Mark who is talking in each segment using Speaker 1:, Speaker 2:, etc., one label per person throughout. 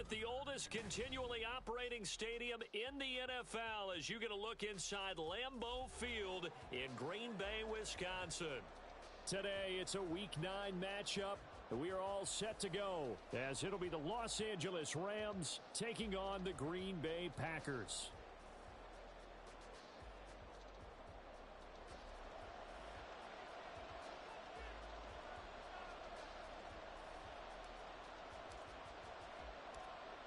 Speaker 1: at the oldest continually operating stadium in the NFL as you get a look inside Lambeau Field in Green Bay, Wisconsin. Today, it's a Week 9 matchup. We are all set to go as it'll be the Los Angeles Rams taking on the Green Bay Packers.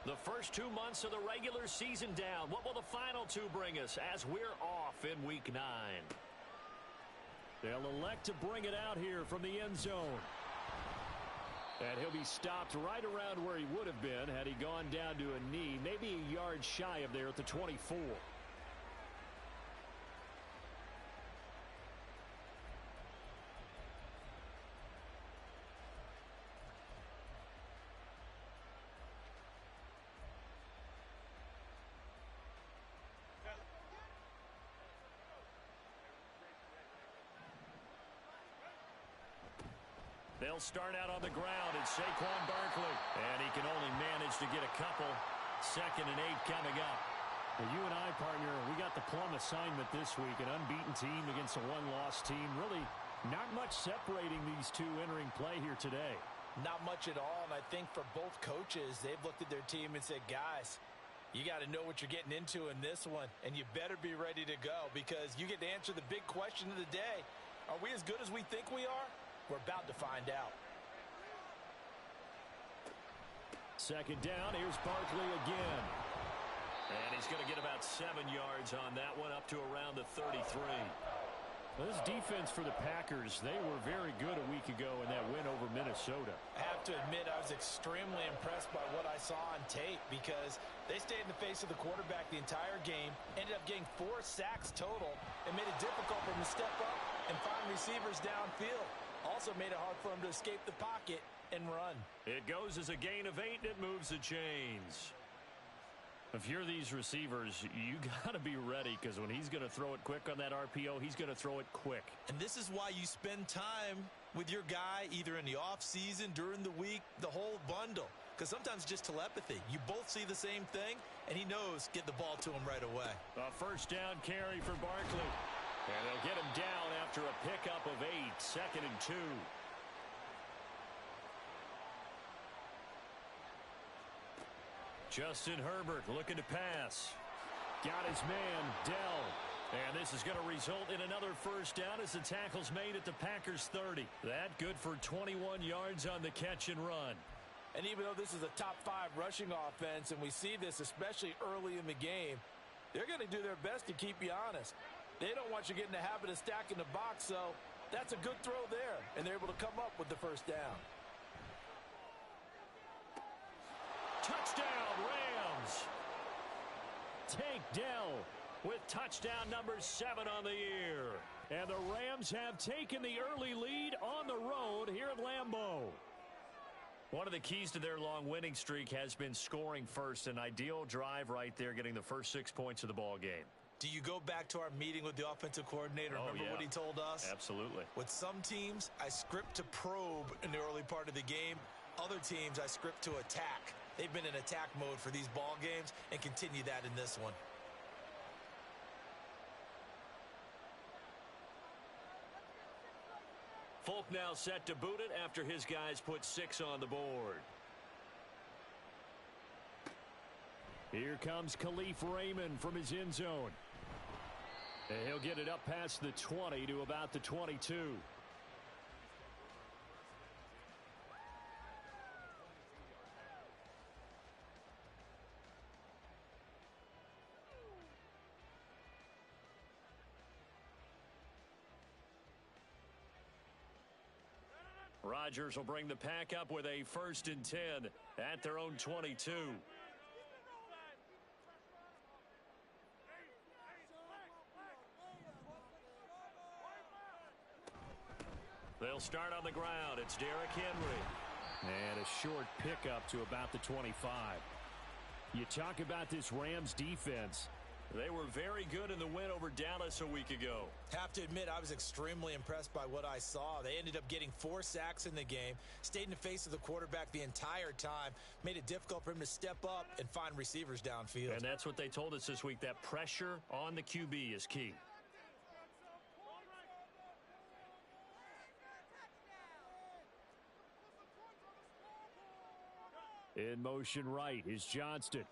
Speaker 1: The first 2 months of the regular season down. What will the final 2 bring us as we're off in Week 9? They'll elect to bring it out here from the end zone. And he'll be stopped right around where he would have been had he gone down to a knee, maybe a yard shy of there at the 24. They'll start out on the ground. It's Saquon Barkley. And he can only manage to get a couple. 2nd and 8 coming up.
Speaker 2: Well, you and I, partner, we got the plum assignment this week. An unbeaten team against a one-loss team. Really not much separating these two entering play here today.
Speaker 3: Not much at all, and I think for both coaches, they've looked at their team and said, guys, you got to know what you're getting into in this one, and you better be ready to go because you get to answer the big question of the day. Are we as good as we think we are? We're about to find out.
Speaker 1: 2nd down. Here's Barkley again. And he's going to get about 7 yards on that one, up to around the 33.
Speaker 2: Well, this defense for the Packers, they were very good a week ago in that win over Minnesota.
Speaker 3: I have to admit, I was extremely impressed by what I saw on tape because they stayed in the face of the quarterback the entire game, ended up getting 4 sacks total, and made it difficult for him to step up and find receivers downfield. Also made it hard for him to escape the pocket and run.
Speaker 1: It goes as a gain of 8, and it moves the chains.
Speaker 2: If you're these receivers, you got to be ready because when he's going to throw it quick on that RPO, he's going to throw it quick.
Speaker 3: And this is why you spend time with your guy either in the offseason, during the week, the whole bundle. Because sometimes just telepathy. You both see the same thing, and he knows get the ball to him right away.
Speaker 1: A 1st down carry for Barkley. And they'll get him down after a pickup of 8, 2nd and 2. Justin Herbert looking to pass. Got his man, Dell. And this is going to result in another 1st down as the tackle's made at the Packers 30. That good for 21 yards on the catch and run.
Speaker 3: And even though this is a top 5 rushing offense, and we see this especially early in the game, they're going to do their best to keep you honest. They don't want you getting the habit of stacking the box, so that's a good throw there, and they're able to come up with the 1st down.
Speaker 1: Touchdown, Rams! Tank Dell with touchdown number 7 on the year. And the Rams have taken the early lead on the road here at Lambeau. One of the keys to their long winning streak has been scoring first. An ideal drive right there, getting the first 6 points of the ball game.
Speaker 3: Do you go back to our meeting with the offensive coordinator? Remember what he told us?
Speaker 1: Absolutely.
Speaker 3: With some teams, I script to probe in the early part of the game. Other teams, I script to attack. They've been in attack mode for these ball games and continue that in this one.
Speaker 1: Folk now set to boot it after his guys put 6 on the board.
Speaker 2: Here comes Khalif Raymond from his end zone. And he'll get it up past the 20 to about the 22.
Speaker 1: Rodgers will bring the pack up with a 1st and 10 at their own 22. They'll start on the ground. It's Derrick Henry.
Speaker 2: And a short pickup to about the 25. You talk about this Rams defense.
Speaker 1: They were very good in the win over Dallas a week ago.
Speaker 3: Have to admit, I was extremely impressed by what I saw. They ended up getting 4 sacks in the game, stayed in the face of the quarterback the entire time, made it difficult for him to step up and find receivers downfield.
Speaker 1: And that's what they told us this week, that pressure on the QB is key.
Speaker 2: In motion right is Johnston.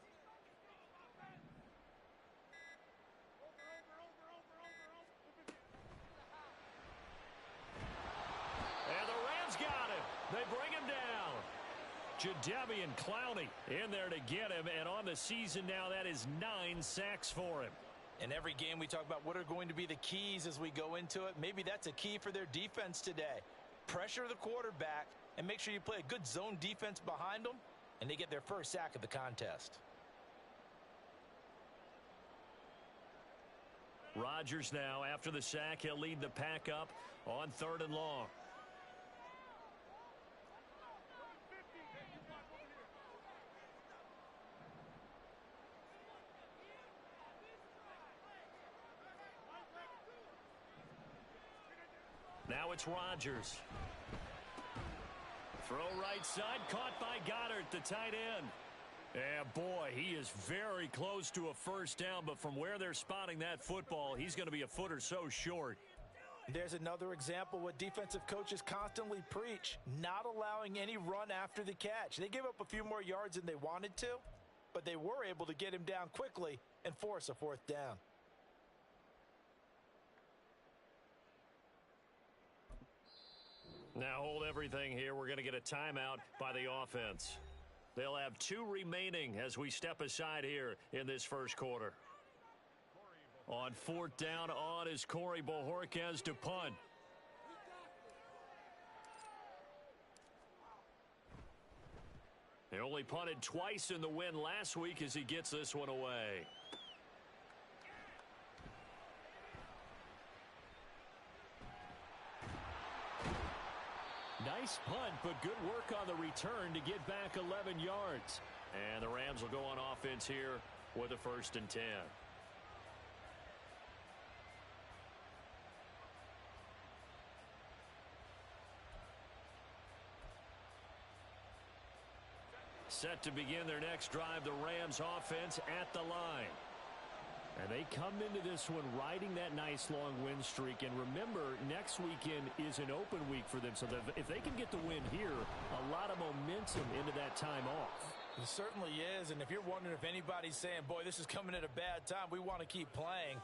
Speaker 1: And the Rams got him. They bring him down. Jadeveon Clowney in there to get him. And on the season now, that is 9 sacks for him.
Speaker 3: In every game, we talk about what are going to be the keys as we go into it. Maybe that's a key for their defense today. Pressure the quarterback and make sure you play a good zone defense behind them, and they get their first sack of the contest.
Speaker 1: Rodgers now, after the sack, he'll lead the pack up on 3rd and long. Now it's Rodgers. Throw right side, caught by Goddard, the tight end. And boy, he is very close to a first down, but from where they're spotting that football, he's going to be a foot or so short.
Speaker 3: There's another example what defensive coaches constantly preach, not allowing any run after the catch. They gave up a few more yards than they wanted to, but they were able to get him down quickly and force a 4th down.
Speaker 1: Now hold everything here. We're going to get a timeout by the offense. They'll have 2 remaining as we step aside here in this first quarter. On 4th down, on is Corey Bojorquez to punt. He only punted twice in the win last week as he gets this one away. Nice punt, but good work on the return to get back 11 yards. And the Rams will go on offense here with a 1st and 10. Set to begin their next drive, the Rams offense at the line.
Speaker 2: And they come into this one riding that nice long win streak. And remember, next weekend is an open week for them. So that if they can get the win here, a lot of momentum into that time off.
Speaker 3: It certainly is. And if you're wondering if anybody's saying, boy, this is coming at a bad time, we want to keep playing,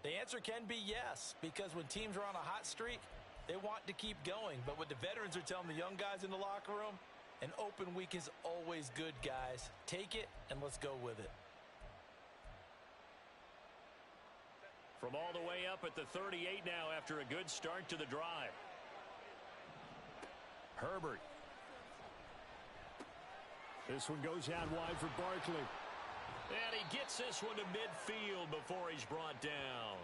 Speaker 3: the answer can be yes. Because when teams are on a hot streak, they want to keep going. But what the veterans are telling the young guys in the locker room, an open week is always good, guys. Take it and let's go with it.
Speaker 1: From all the way up at the 38 now after a good start to the drive. Herbert.
Speaker 2: This one goes out wide for Barkley.
Speaker 1: And he gets this one to midfield before he's brought down.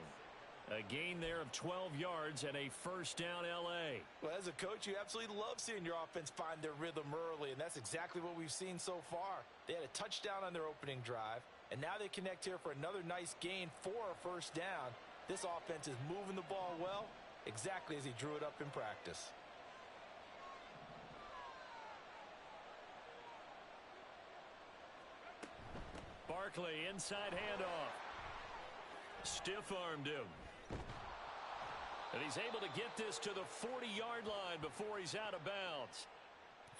Speaker 1: A gain there of 12 yards and a 1st down L.A.
Speaker 3: Well, as a coach, you absolutely love seeing your offense find their rhythm early, and that's exactly what we've seen so far. They had a touchdown on their opening drive, and now they connect here for another nice gain for a 1st down. This offense is moving the ball well, exactly as he drew it up in practice.
Speaker 1: Barkley, inside handoff. Stiff-armed him. And he's able to get this to the 40-yard line before he's out of bounds.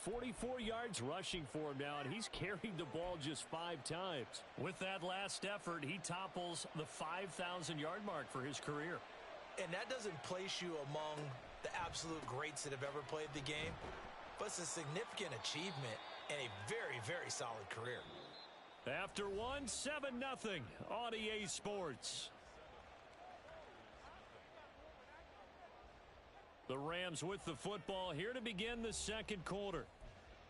Speaker 2: 44 yards rushing for him now, and he's carried the ball just 5 times.
Speaker 1: With that last effort, he topples the 5,000-yard mark for his career.
Speaker 3: And that doesn't place you among the absolute greats that have ever played the game, but it's a significant achievement and a very, very solid career.
Speaker 1: After one, 7-0 on EA Sports. The Rams with the football here to begin the second quarter,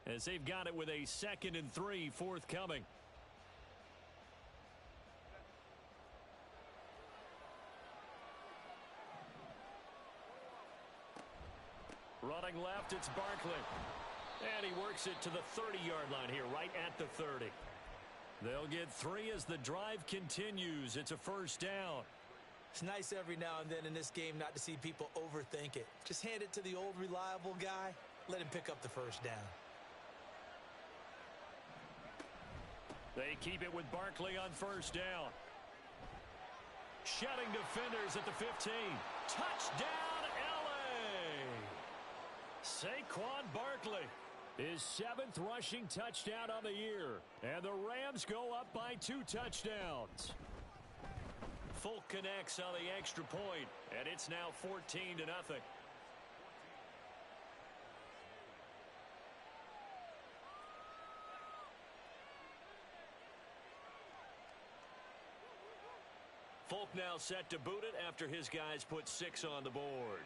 Speaker 1: as they've got it with a 2nd and 3 forthcoming. Running left, it's Barkley. And he works it to the 30-yard line here, right at the 30. They'll get 3 as the drive continues. It's a first down.
Speaker 3: It's nice every now and then in this game not to see people overthink it. Just hand it to the old reliable guy. Let him pick up the first down.
Speaker 1: They keep it with Barkley on first down. Shedding defenders at the 15. Touchdown, L.A. Saquon Barkley. His 7th rushing touchdown on the year. And the Rams go up by 2 touchdowns. Folk connects on the extra point, and it's now 14-0. Folk now set to boot it after his guys put 6 on the board.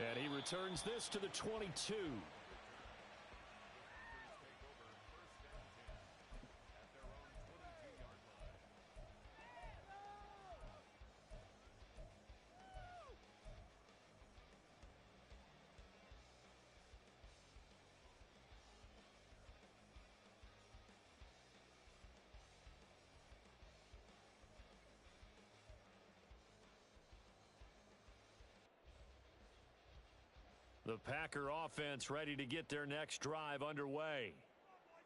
Speaker 1: And he returns this to the 22. The Packer offense ready to get their next drive underway.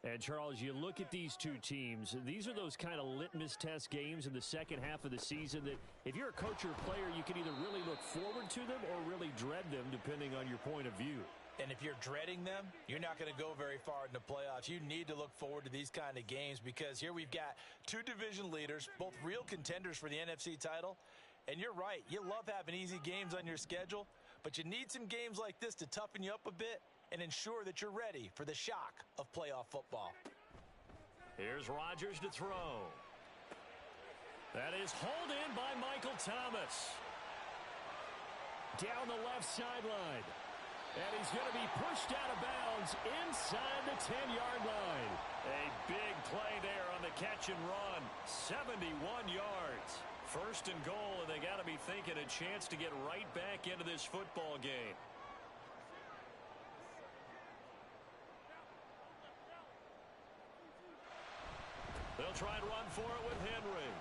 Speaker 1: And, Charles, you look at these two teams, these are those kind of litmus test games in the second half of the season that if you're a coach or a player, you can either really look forward to them or really dread them depending on your point of view.
Speaker 3: And if you're dreading them, you're not going to go very far in the playoffs. You need to look forward to these kind of games because here we've got 2 division leaders, both real contenders for the NFC title. And you're right, you love having easy games on your schedule, but you need some games like this to toughen you up a bit and ensure that you're ready for the shock of playoff football.
Speaker 1: Here's Rodgers to throw. That is hauled in by Michael Thomas. Down the left sideline. And he's going to be pushed out of bounds inside the 10-yard line. A big play there on the catch and run. 71 yards. First and goal, and they got to be thinking a chance to get right back into this football game. They'll try and run for it with Henry.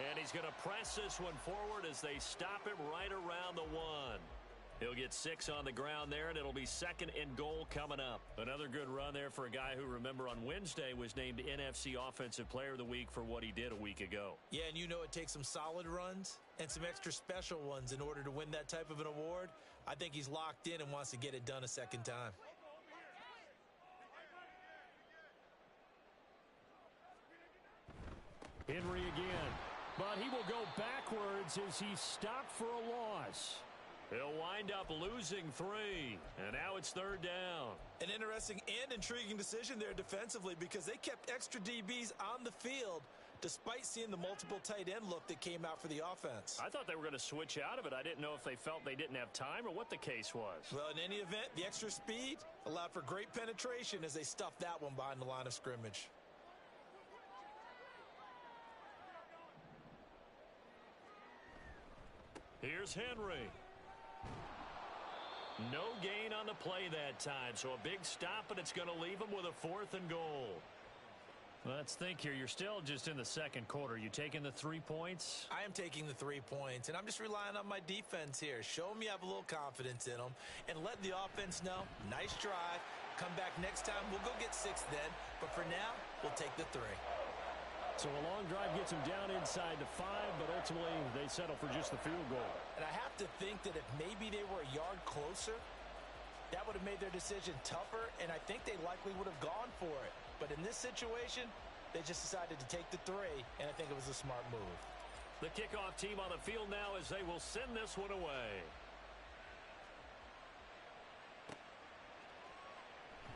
Speaker 1: And he's going to press this one forward as they stop him right around the 1. He'll get 6 on the ground there, and it'll be second and goal coming up. Another good run there for a guy who, remember, on Wednesday was named NFC Offensive Player of the Week for what he did a week ago.
Speaker 3: Yeah, and you know it takes some solid runs and some extra special ones in order to win that type of an award. I think he's locked in and wants to get it done a second time.
Speaker 1: Henry again, but he will go backwards as he's stopped for a loss. He'll wind up losing 3, and now it's third down.
Speaker 3: An interesting and intriguing decision there defensively because they kept extra DBs on the field despite seeing the multiple tight end look that came out for the offense.
Speaker 1: I thought they were going to switch out of it. I didn't know if they felt they didn't have time or what the case was.
Speaker 3: Well, in any event, the extra speed allowed for great penetration as they stuffed that one behind the line of scrimmage.
Speaker 1: Here's Henry. No gain on the play that time, so a big stop, and it's going to leave him with a 4th and goal. Let's think here. You're still just in the second quarter. You taking the 3 points?
Speaker 3: I am taking the 3 points, and I'm just relying on my defense here. Show them you have a little confidence in them, and let the offense know, nice drive. Come back next time. We'll go get 6 then, but for now, we'll take the 3.
Speaker 1: So a long drive gets him down inside the 5, but ultimately they settle for just the field goal.
Speaker 3: And I have to think that if maybe they were a yard closer, that would have made their decision tougher, and I think they likely would have gone for it. But in this situation, they just decided to take the 3, and I think it was a smart move.
Speaker 1: The kickoff team on the field now as they will send this one away.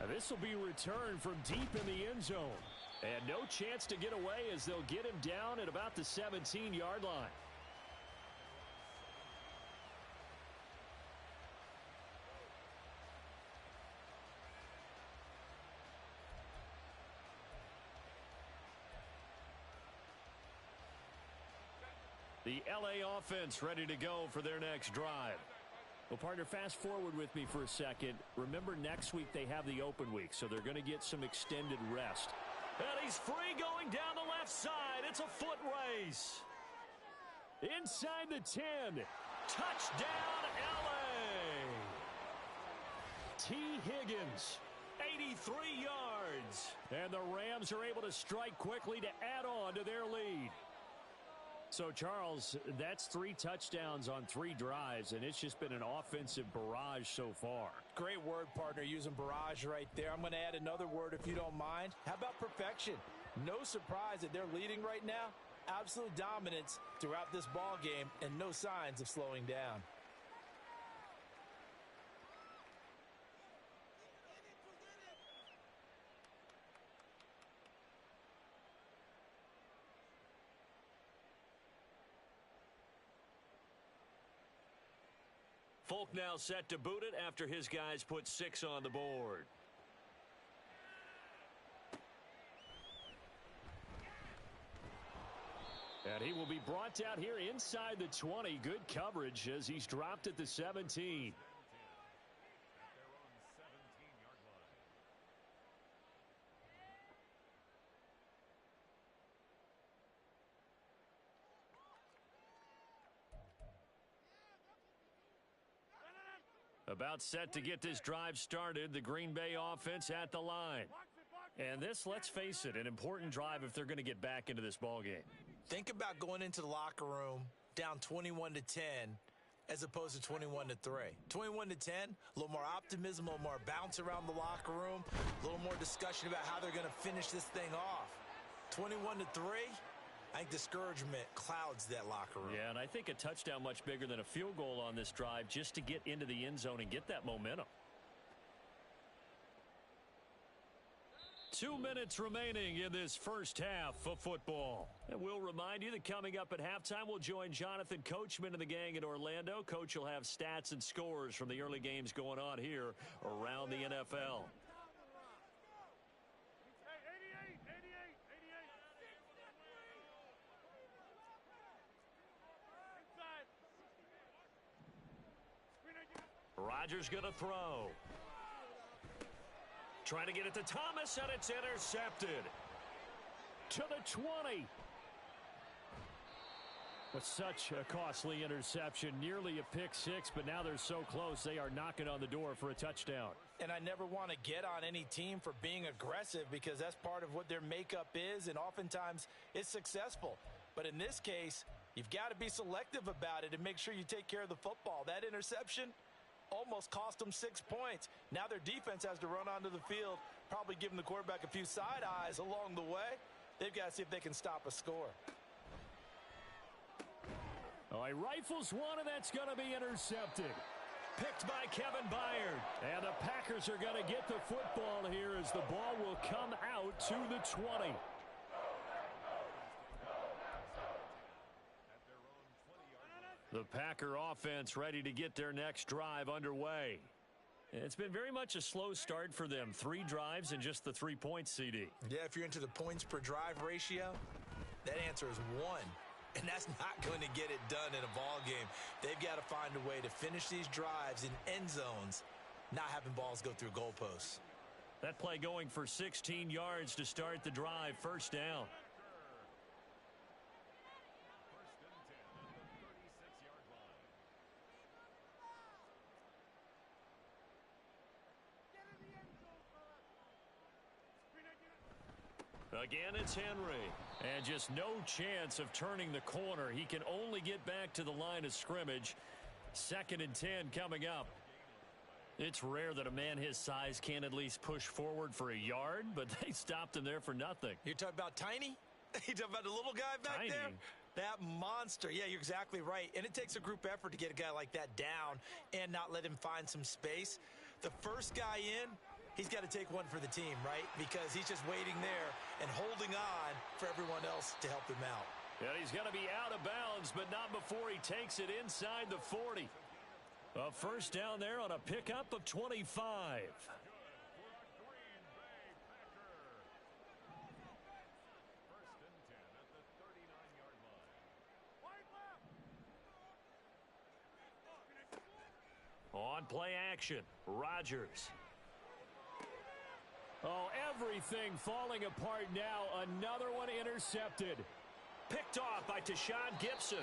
Speaker 1: Now this will be returned from deep in the end zone. And no chance to get away as they'll get him down at about the 17-yard line. The LA offense ready to go for their next drive.
Speaker 2: Well, partner, fast forward with me for a second. Remember, next week they have the open week, so they're going to get some extended rest.
Speaker 1: And he's free going down the left side. It's a foot race. Inside the 10. Touchdown, L.A. T. Higgins, 83 yards. And the Rams are able to strike quickly to add on to their lead. So, Charles, that's 3 touchdowns on 3 drives, and it's just been an offensive barrage so far.
Speaker 3: Great word, partner, using barrage right there. I'm going to add another word if you don't mind. How about perfection? No surprise that they're leading right now. Absolute dominance throughout this ball game and no signs of slowing down.
Speaker 1: Folk now set to boot it after his guys put 6 on the board. And he will be brought down here inside the 20. Good coverage as he's dropped at the 17. About set to get this drive started, the Green Bay offense at the line. And this, let's face it, an important drive if they're going to get back into this ballgame.
Speaker 3: Think about going into the locker room down 21-10 as opposed to 21-3. 21-10, a little more optimism, a little more bounce around the locker room, a little more discussion about how they're going to finish this thing off. 21-3, I think discouragement clouds that locker room.
Speaker 1: Yeah, and I think a touchdown much bigger than a field goal on this drive just to get into the end zone and get that momentum. 2 minutes remaining in this first half of football. And we'll remind you that coming up at halftime, we'll join Jonathan Coachman and the gang in Orlando. Coach will have stats and scores from the early games going on here around the NFL. Rodgers going to throw. Trying to get it to Thomas, and it's intercepted. To the 20. With such a costly interception, nearly a pick six, but now they're so close, they are knocking on the door for a touchdown.
Speaker 3: And I never want to get on any team for being aggressive because that's part of what their makeup is, and oftentimes it's successful. But in this case, you've got to be selective about it and make sure you take care of the football. That interception almost cost them 6 points. Now their defense has to run onto the field, probably giving the quarterback a few side eyes along the way. They've got to see if they can stop a score.
Speaker 1: Oh, he rifles one, and that's going to be intercepted. Picked by Kevin Byard. And the Packers are going to get the football here as the ball will come out to the 20. The Packer offense ready to get their next drive underway. It's been very much a slow start for them. 3 drives and just the 3 points, CD.
Speaker 3: Yeah, if you're into the points per drive ratio, that answer is 1. And that's not going to get it done in a ball game. They've got to find a way to finish these drives in end zones, not having balls go through goalposts.
Speaker 1: That play going for 16 yards to start the drive. First down. Again, it's Henry. And just no chance of turning the corner. He can only get back to the line of scrimmage. 2nd and 10 coming up. It's rare that a man his size can at least push forward for a yard, but they stopped him there for nothing.
Speaker 3: You're talking about Tiny? You talking about the little guy back
Speaker 1: Tiny.
Speaker 3: there? That monster. Yeah, you're exactly right. And it takes a group effort to get a guy like that down and not let him find some space. The first guy in, he's got to take one for the team, right? Because he's just waiting there and holding on for everyone else to help him out.
Speaker 1: And he's going to be out of bounds, but not before he takes it inside the 40. A first down there on a pickup of 25.
Speaker 2: On play action, Rodgers.
Speaker 1: Oh, everything falling apart now. Another one intercepted.
Speaker 2: Picked off by Tashawn Gibson.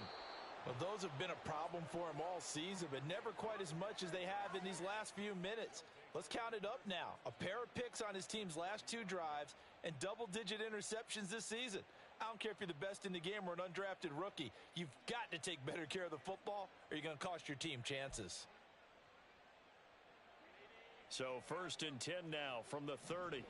Speaker 3: Well, those have been a problem for him all season, but never quite as much as they have in these last few minutes. Let's count it up now. A pair of picks on his team's last 2 drives and double-digit interceptions this season. I don't care if you're the best in the game or an undrafted rookie. You've got to take better care of the football or you're going to cost your team chances.
Speaker 1: So 1st and 10 now from the 30.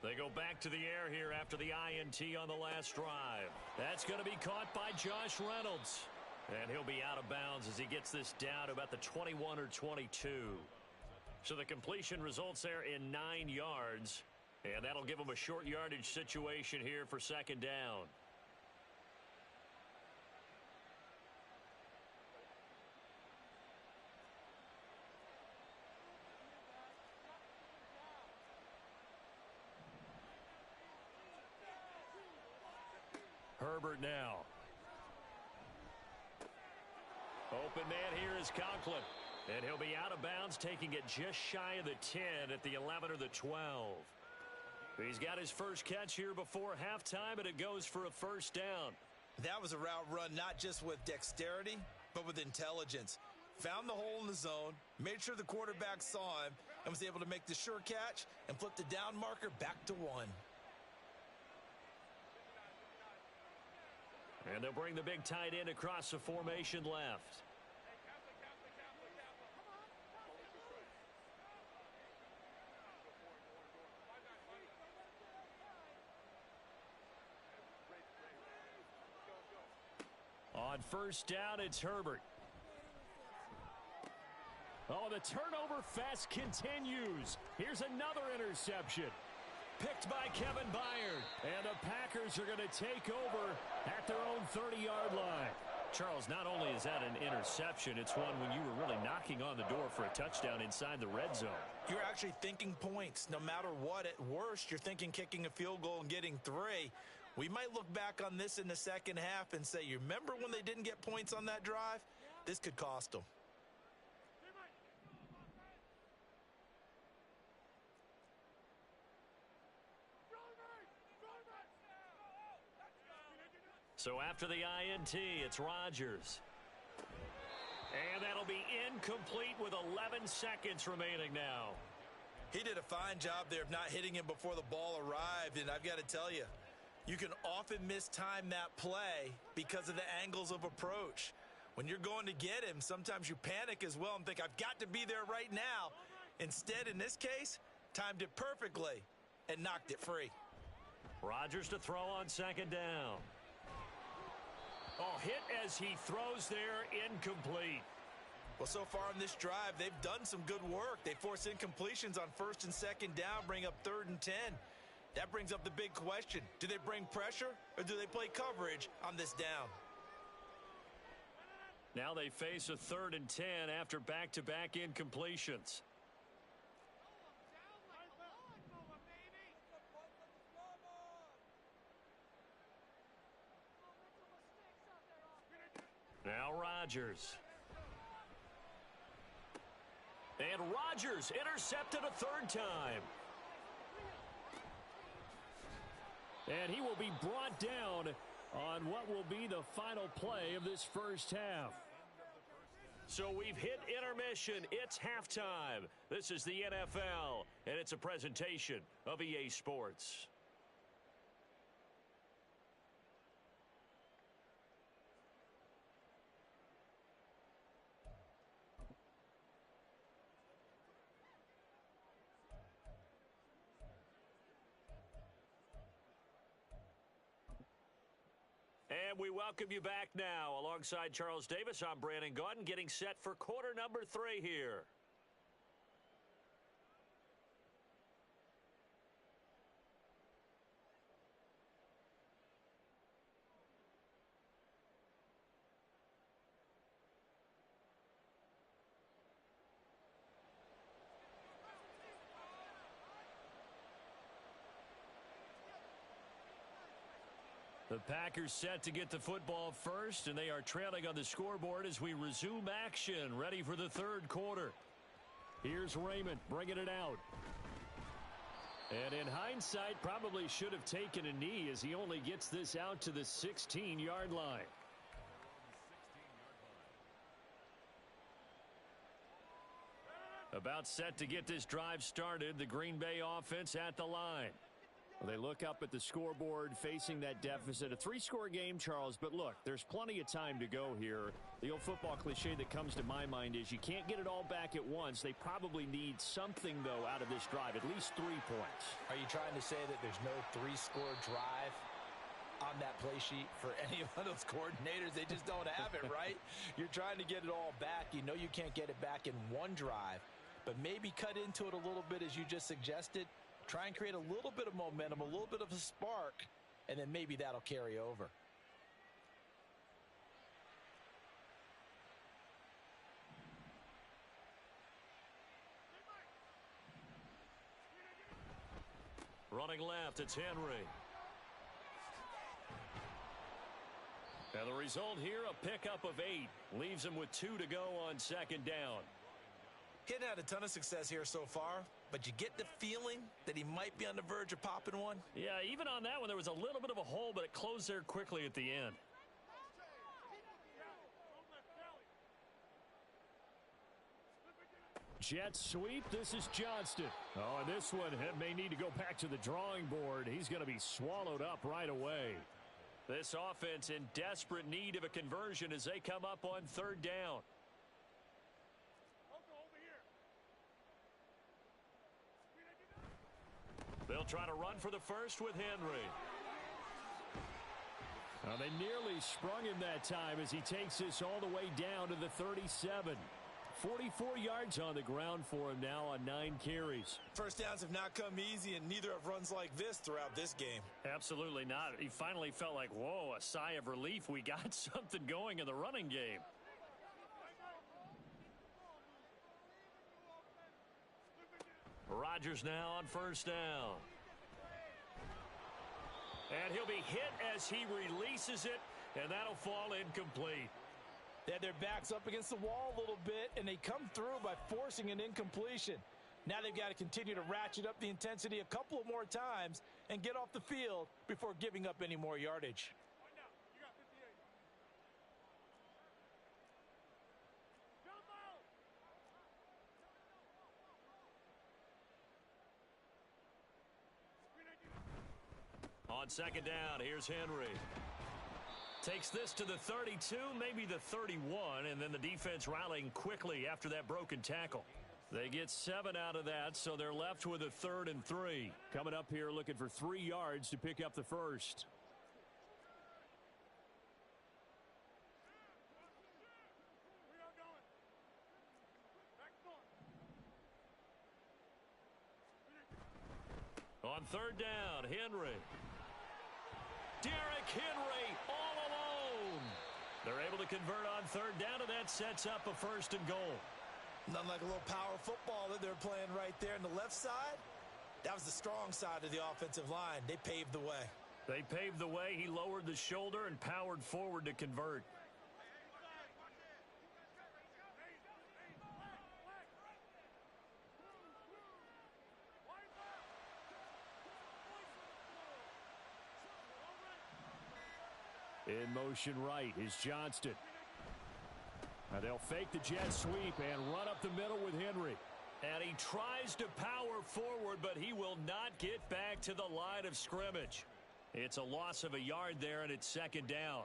Speaker 2: They go back to the air here after the INT on the last drive. That's going to be caught by Josh Reynolds. And he'll be out of bounds as he gets this down to about the 21 or 22. So the completion results there in 9 yards. And that'll give him a short yardage situation here for 2nd down.
Speaker 1: Herbert now.
Speaker 2: Open man here is Conklin. And he'll be out of bounds, taking it just shy of the 10 at the 11 or the 12. He's got his first catch here before halftime, and it goes for a 1st down.
Speaker 3: That was a route run not just with dexterity, but with intelligence. Found the hole in the zone, made sure the quarterback saw him, and was able to make the sure catch and flip the down marker back to 1.
Speaker 2: And they'll bring the big tight end across the formation left.
Speaker 1: On 1st down, it's Herbert. Oh, the turnover fest continues. Here's another interception. Picked by Kevin Byard. And the Packers are going to take over at their own 30-yard line.
Speaker 2: Charles, not only is that an interception, it's one when you were really knocking on the door for a touchdown inside the red zone.
Speaker 3: You're actually thinking points. No matter what, at worst, you're thinking kicking a field goal and getting 3. We might look back on this in the second half and say, you remember when they didn't get points on that drive? This could cost them.
Speaker 2: So after the INT, it's Rodgers. And that'll be incomplete with 11 seconds remaining now.
Speaker 3: He did a fine job there of not hitting him before the ball arrived, and I've got to tell you, you can often mistime that play because of the angles of approach. When you're going to get him, sometimes you panic as well and think, I've got to be there right now. Instead, in this case, timed it perfectly and knocked it free.
Speaker 2: Rodgers to throw on 2nd down. Oh, hit as he throws there, incomplete.
Speaker 3: Well, so far on this drive, they've done some good work. They force incompletions on 1st and 2nd down, bring up 3rd and 10. That brings up the big question. Do they bring pressure or do they play coverage on this down?
Speaker 2: Now they face a 3rd and 10 after back-to-back incompletions. Now Rodgers. And Rodgers intercepted a 3rd time.
Speaker 1: And he will be brought down on what will be the final play of this first half.
Speaker 2: So we've hit intermission. It's halftime. This is the NFL, and it's a presentation of EA Sports. And we welcome you back now. Alongside Charles Davis, I'm Brandon Gaudin, getting set for quarter number 3 here.
Speaker 1: The Packers set to get the football first, and they are trailing on the scoreboard as we resume action, ready for the third quarter. Here's Raymond bringing it out. And in hindsight, probably should have taken a knee as he only gets this out to the 16-yard line. About set to get this drive started, the Green Bay offense at the line. Well, they look up at the scoreboard facing that deficit. A three-score game, Charles, but look, there's plenty of time to go here. The old football cliche that comes to my mind is you can't get it all back at once. They probably need something, though, out of this drive, at least 3 points.
Speaker 3: Are you trying to say that there's no three-score drive on that play sheet for any of those coordinators? They just don't have it, right? You're trying to get it all back. You know you can't get it back in one drive, but maybe cut into it a little bit as you just suggested. Try and create a little bit of momentum, a little bit of a spark, and then maybe that'll carry over.
Speaker 1: Running left, it's Henry. And the result here, a pickup of 8. Leaves him with 2 to go on second down.
Speaker 3: He hadn't had a ton of success here so far, but you get the feeling that he might be on the verge of popping one.
Speaker 1: Yeah, even on that one, there was a little bit of a hole, but it closed there quickly at the end. Jet sweep. This is Johnston. Oh, and this one may need to go back to the drawing board. He's going to be swallowed up right away. This offense in desperate need of a conversion as they come up on third down. They'll try to run for the first with Henry. Now they nearly sprung him that time as he takes this all the way down to the 37. 44 yards on the ground for him now on 9 carries.
Speaker 3: First downs have not come easy, and neither have runs like this throughout this game.
Speaker 1: Absolutely not. He finally felt like, whoa, a sigh of relief. We got something going in the running game. Rodgers now on first down. And he'll be hit as he releases it, and that'll fall incomplete.
Speaker 3: They had their backs up against the wall a little bit, and they come through by forcing an incompletion. Now they've got to continue to ratchet up the intensity a couple of more times and get off the field before giving up any more yardage.
Speaker 1: On second down, here's Henry. Takes this to the 32, maybe the 31, and then the defense rallying quickly after that broken tackle. They get 7 out of that, so they're left with a 3rd and 3. Coming up here looking for 3 yards to pick up the first. On third down, Henry. Derrick Henry all alone. They're able to convert on third down, and that sets up a 1st and goal.
Speaker 3: Nothing like a little power football that they're playing right there on the left side. That was the strong side of the offensive line. They paved the way.
Speaker 1: They paved the way. He lowered the shoulder and powered forward to convert. In motion right is Johnston. Now they'll fake the jet sweep and run up the middle with Henry. And he tries to power forward, but he will not get back to the line of scrimmage. It's a loss of a yard there, and it's second down.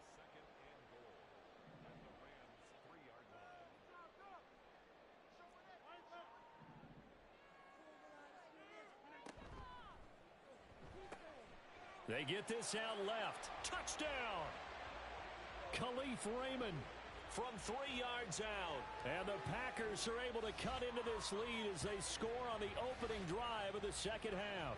Speaker 1: They get this out left. Touchdown! Khalif Raymond from 3 yards out. And the Packers are able to cut into this lead as they score on the opening drive of the second half.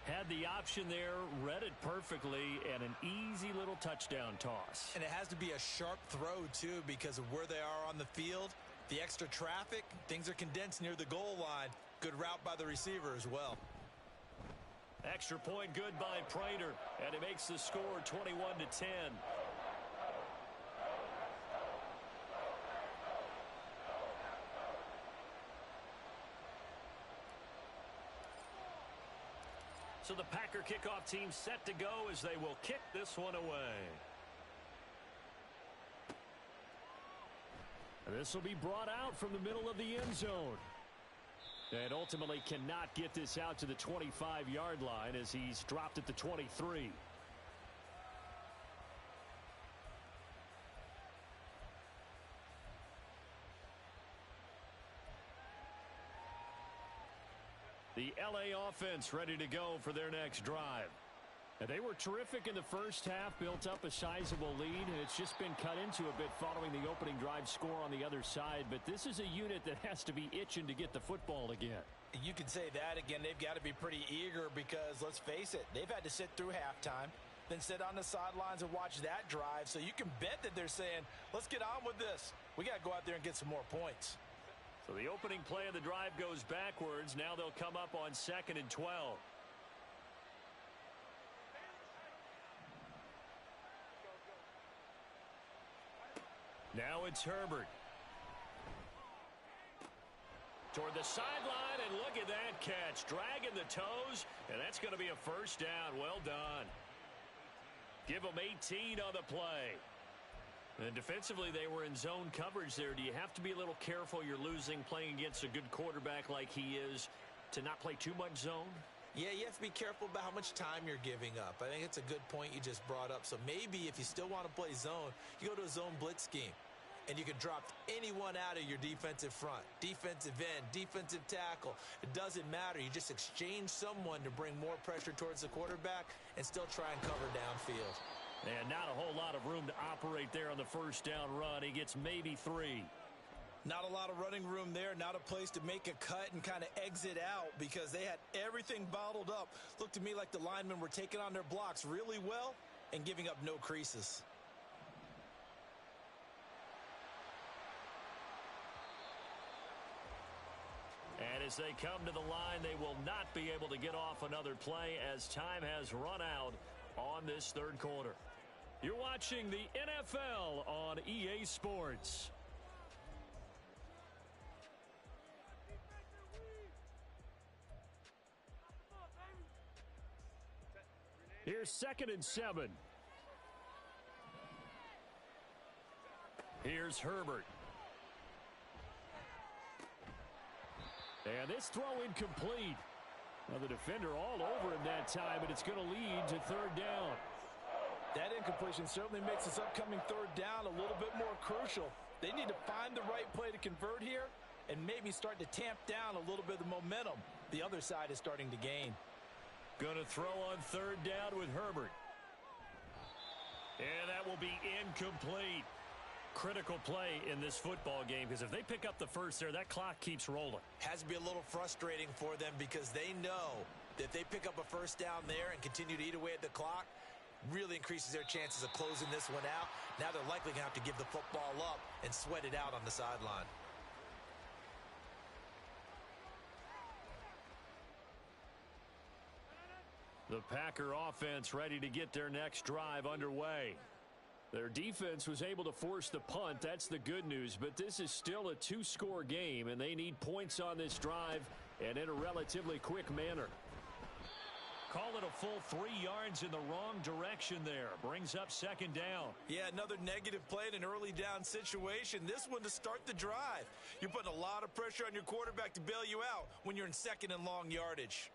Speaker 1: Had the option there, read it perfectly, and an easy little touchdown toss.
Speaker 3: And it has to be a sharp throw, too, because of where they are on the field. The extra traffic, things are condensed near the goal line. Good route by the receiver as well.
Speaker 2: Extra point good by Prater, and it makes the score 21-10. So the Packer kickoff team set to go as they will kick this one away. And this will be brought out from the middle of the end zone. And ultimately cannot get this out to the 25-yard line as he's dropped at the 23. The LA offense ready to go for their next drive. And they were terrific in the first half, built up a sizable lead, and it's just been cut into a bit following the opening drive score on the other side. But this is a unit that has to be itching to get the football again.
Speaker 3: You can say that again. They've got to be pretty eager because, let's face it, they've had to sit through halftime, then sit on the sidelines and watch that drive. So you can bet that they're saying, let's get on with this. We got to go out there and get some more points.
Speaker 2: So the opening play of the drive goes backwards. Now they'll come up on 2nd and 12. Now it's Herbert. Toward the sideline, and look at that catch. Dragging the toes, and that's going to be a first down. Well done. Give them 18 on the play. And defensively, they were in zone coverage there. Do you have to be a little careful you're losing playing against a good quarterback like he is to not play too much zone?
Speaker 3: Yeah, you have to be careful about how much time you're giving up. I think it's a good point you just brought up. So maybe if you still want to play zone, you go to a zone blitz scheme. And you can drop anyone out of your defensive front, defensive end, defensive tackle. It doesn't matter. You just exchange someone to bring more pressure towards the quarterback and still try and cover downfield.
Speaker 2: And not a whole lot of room to operate there on the first down run. He gets maybe 3.
Speaker 3: Not a lot of running room there, not a place to make a cut and kind of exit out because they had everything bottled up. Looked to me like the linemen were taking on their blocks really well and giving up no creases.
Speaker 2: And as they come to the line, they will not be able to get off another play as time has run out on this third quarter. You're watching the NFL on EA Sports. Here's 2nd and 7. Here's Herbert. And this throw incomplete. Well, the defender all over him that time, and it's going to lead to 3rd down.
Speaker 3: That incompletion certainly makes this upcoming 3rd down a little bit more crucial. They need to find the right play to convert here and maybe start to tamp down a little bit of the momentum the other side is starting to gain.
Speaker 2: Going to throw on 3rd down with Herbert. And that will be incomplete. Critical play in this football game because if they pick up the first there, that clock keeps rolling.
Speaker 3: Has to be a little frustrating for them because they know that if they pick up a first down there and continue to eat away at the clock, really increases their chances of closing this one out. Now they're likely going to have to give the football up and sweat it out on the sideline.
Speaker 2: The Packer offense ready to get their next drive underway. Their defense was able to force the punt. That's the good news. But this is still a 2-score game, and they need points on this drive and in a relatively quick manner. Call it a full 3 yards in the wrong direction there. Brings up 2nd down.
Speaker 3: Yeah, another negative play in an early down situation. This one to start the drive. You're putting a lot of pressure on your quarterback to bail you out when you're in 2nd and long yardage.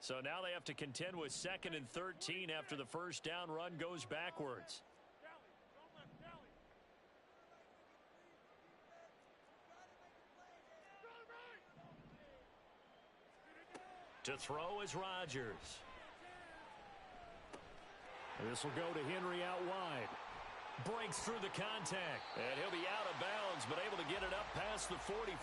Speaker 2: So now they have to contend with 2nd and 13 after the first down run goes backwards. To throw is Rodgers. This will go to Henry out wide. Breaks through the contact. And he'll be out of bounds, but able to get it up past the 45.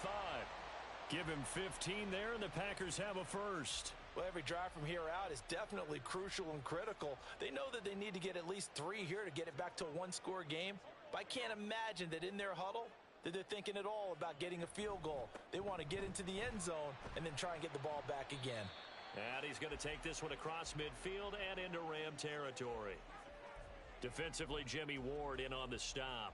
Speaker 2: Give him 15 there, and the Packers have a first.
Speaker 3: Well, every drive from here out is definitely crucial and critical. They know that they need to get at least 3 here to get it back to a 1-score game. But I can't imagine that in their huddle, that they're thinking at all about getting a field goal. They want to get into the end zone and then try and get the ball back again.
Speaker 2: And he's going to take this one across midfield and into Ram territory. Defensively, Jimmy Ward in on the stop.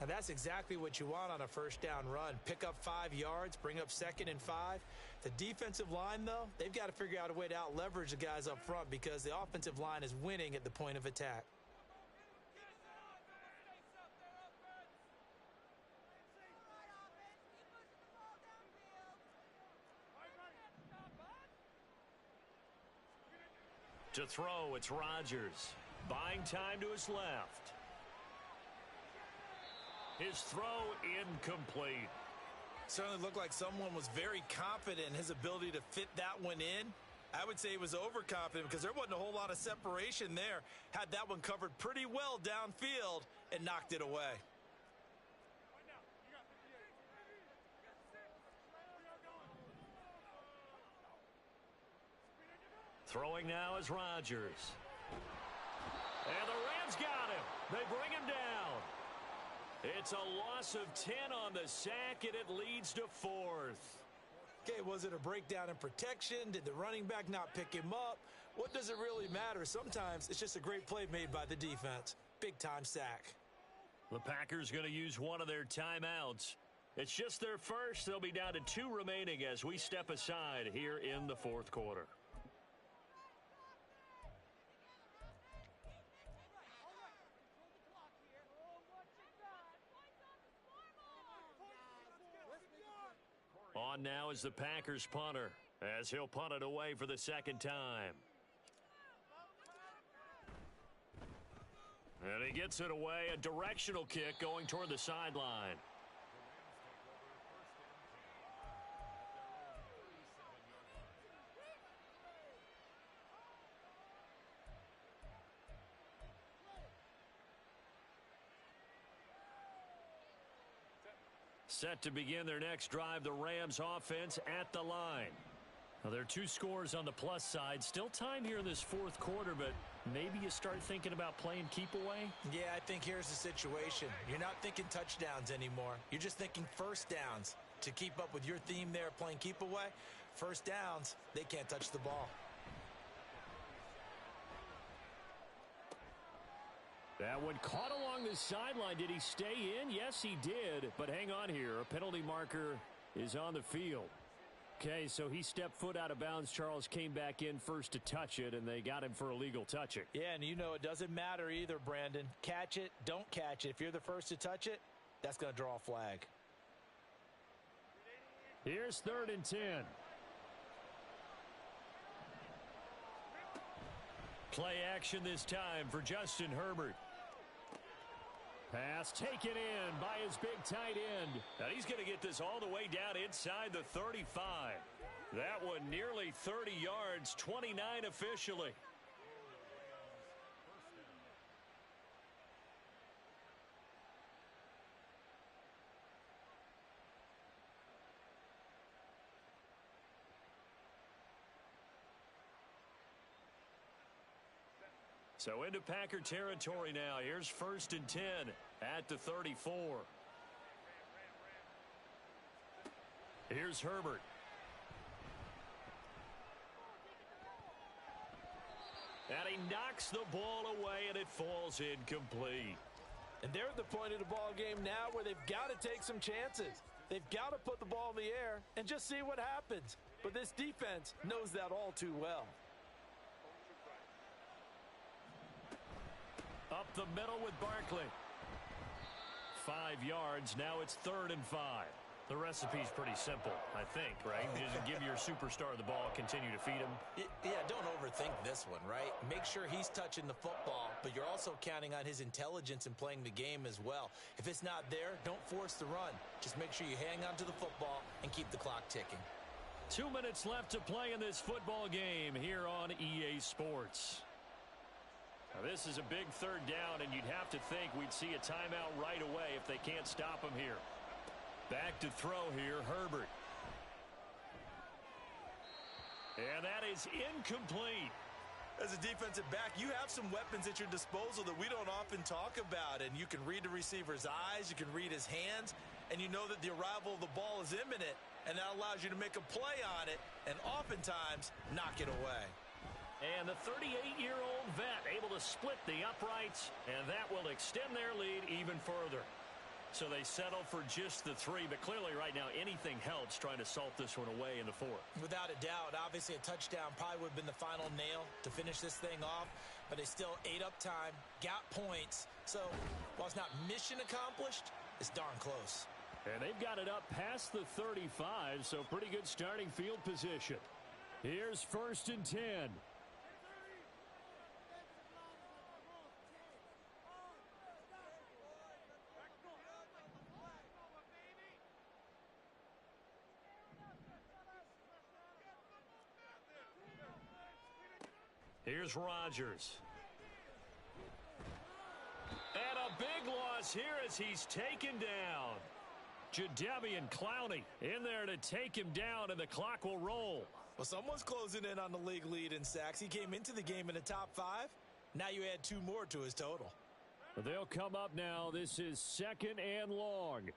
Speaker 3: And that's exactly what you want on a first down run. Pick up 5 yards, bring up 2nd and 5. The defensive line, though, they've got to figure out a way to out-leverage the guys up front because the offensive line is winning at the point of attack.
Speaker 2: To throw, it's Rodgers. Buying time to his left. His throw incomplete.
Speaker 3: Certainly looked like someone was very confident in his ability to fit that one in. I would say he was overconfident because there wasn't a whole lot of separation there. Had that one covered pretty well downfield and knocked it away.
Speaker 2: Throwing now is Rodgers. And the Rams got him. They bring him down. It's a loss of 10 on the sack, and it leads to 4th.
Speaker 3: Okay, was it a breakdown in protection? Did the running back not pick him up? What does it really matter? Sometimes it's just a great play made by the defense. Big-time sack.
Speaker 2: The Packers going to use one of their timeouts. It's just their first. They'll be down to 2 remaining as we step aside here in the 4th quarter. On now is the Packers punter as he'll punt it away for the 2nd time. And he gets it away, a directional kick going toward the sideline. Set to begin their next drive, the Rams offense at the line. Now, there are 2 scores on the plus side. Still time here in this 4th quarter, but maybe you start thinking about playing keep away?
Speaker 3: Yeah, I think here's the situation. You're not thinking touchdowns anymore. You're just thinking first downs. To keep up with your theme there, playing keep away, first downs, they can't touch the ball.
Speaker 2: That one caught along the sideline. Did he stay in? Yes, he did. But hang on here. A penalty marker is on the field. Okay, so he stepped foot out of bounds. Charles came back in first to touch it, and they got him for illegal touching.
Speaker 3: Yeah, and you know it doesn't matter either, Brandon. Catch it, don't catch it. If you're the first to touch it, that's going to draw a flag.
Speaker 2: Here's 3rd and 10. Play action this time for Justin Herbert. Pass taken in by his big tight end. And he's going to get this all the way down inside the 35. That one nearly 30 yards, 29 officially. So into Packer territory now. Here's 1st and 10 at the 34. Here's Herbert. And he knocks the ball away, and it falls incomplete.
Speaker 3: And they're at the point of the ball game now where they've got to take some chances. They've got to put the ball in the air and just see what happens. But this defense knows that all too well.
Speaker 2: Up the middle with Barkley. 5 yards. Now it's 3rd and 5. The recipe's pretty simple, I think, right? You just give your superstar the ball, continue to feed him.
Speaker 3: Yeah, don't overthink this one, right? Make sure he's touching the football, but you're also counting on his intelligence in playing the game as well. If it's not there, don't force the run. Just make sure you hang on to the football and keep the clock ticking.
Speaker 2: 2 minutes left to play in this football game here on EA Sports. Now, this is a big 3rd down, and you'd have to think we'd see a timeout right away if they can't stop him here. Back to throw here, Herbert. And that is incomplete.
Speaker 3: As a defensive back, you have some weapons at your disposal that we don't often talk about, and you can read the receiver's eyes, you can read his hands, and you know that the arrival of the ball is imminent, and that allows you to make a play on it and oftentimes knock it away.
Speaker 2: And the 38-year-old vet able to split the uprights, and that will extend their lead even further. So they settle for just the 3, but clearly right now anything helps trying to salt this one away in the 4th.
Speaker 3: Without a doubt, obviously a touchdown probably would have been the final nail to finish this thing off, but they still ate up time, got points. So while it's not mission accomplished, it's darn close.
Speaker 2: And they've got it up past the 35, so pretty good starting field position. Here's 1st and 10. Here's Rodgers. And a big loss here as he's taken down. Jadeveon Clowney in there to take him down, and the clock will roll.
Speaker 3: Well, someone's closing in on the league lead in sacks. He came into the game in the top 5. Now you add 2 more to his total.
Speaker 2: They'll come up now. This is 2nd and long.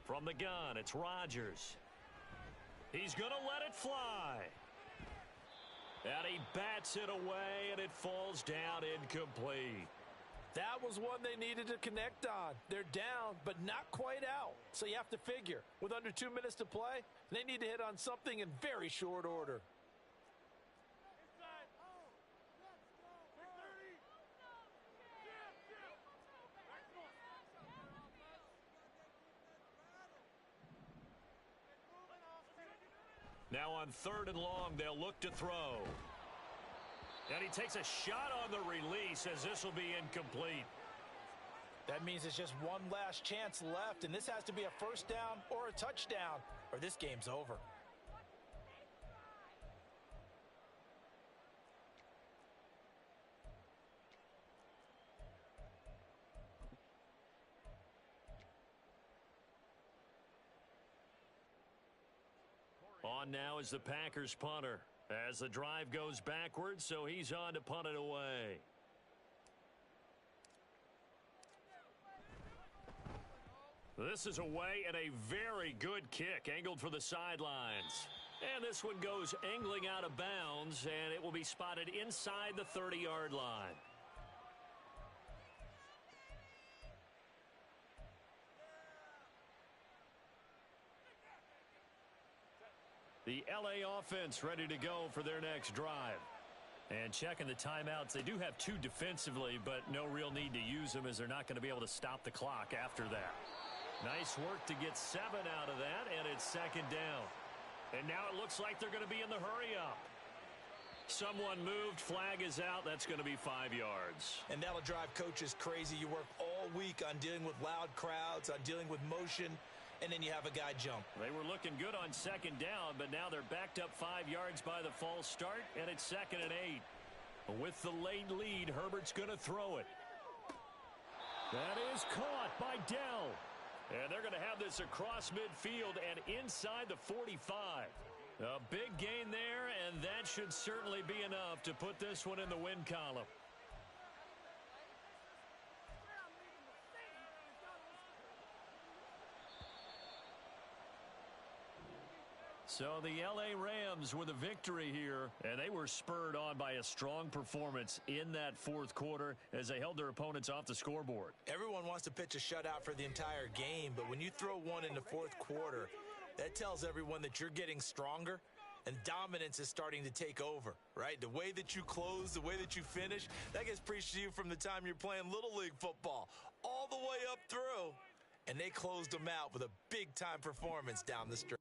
Speaker 2: From the gun, it's Rodgers. He's going to let it fly. And he bats it away, and it falls down incomplete.
Speaker 3: That was one they needed to connect on. They're down, but not quite out. So you have to figure, with under 2 minutes to play, they need to hit on something in very short order.
Speaker 2: Now on 3rd and long, they'll look to throw. And he takes a shot on the release as this will be incomplete.
Speaker 3: That means it's just one last chance left, and this has to be a 1st down or a touchdown, or this game's over.
Speaker 2: On now is the Packers punter as the drive goes backwards, so he's on to punt it away. This is away and a very good kick angled for the sidelines. And this one goes angling out of bounds, and it will be spotted inside the 30-yard line. The LA offense ready to go for their next drive. And checking the timeouts, they do have 2 defensively, but no real need to use them as they're not going to be able to stop the clock after that. Nice work to get 7 out of that, and it's 2nd down. And now it looks like they're going to be in the hurry-up. Someone moved, flag is out, that's going to be 5 yards.
Speaker 3: And that'll drive coaches crazy. You work all week on dealing with loud crowds, on dealing with motion, and then you have a guy jump. They
Speaker 2: were looking good on 2nd down, but now they're backed up 5 yards by the false start, and it's 2nd and 8. With the late lead, Herbert's going to throw it. That is caught by Dell. And they're going to have this across midfield and inside the 45. A big gain there, and that should certainly be enough to put this one in the win column. So the LA Rams with a victory here, and they were spurred on by a strong performance in that 4th quarter as they held their opponents off the scoreboard.
Speaker 3: Everyone wants to pitch a shutout for the entire game, but when you throw one in the 4th quarter, that tells everyone that you're getting stronger and dominance is starting to take over, right? The way that you close, the way that you finish, that gets preached to you from the time you're playing Little League football all the way up through, and they closed them out with a big-time performance down the stretch.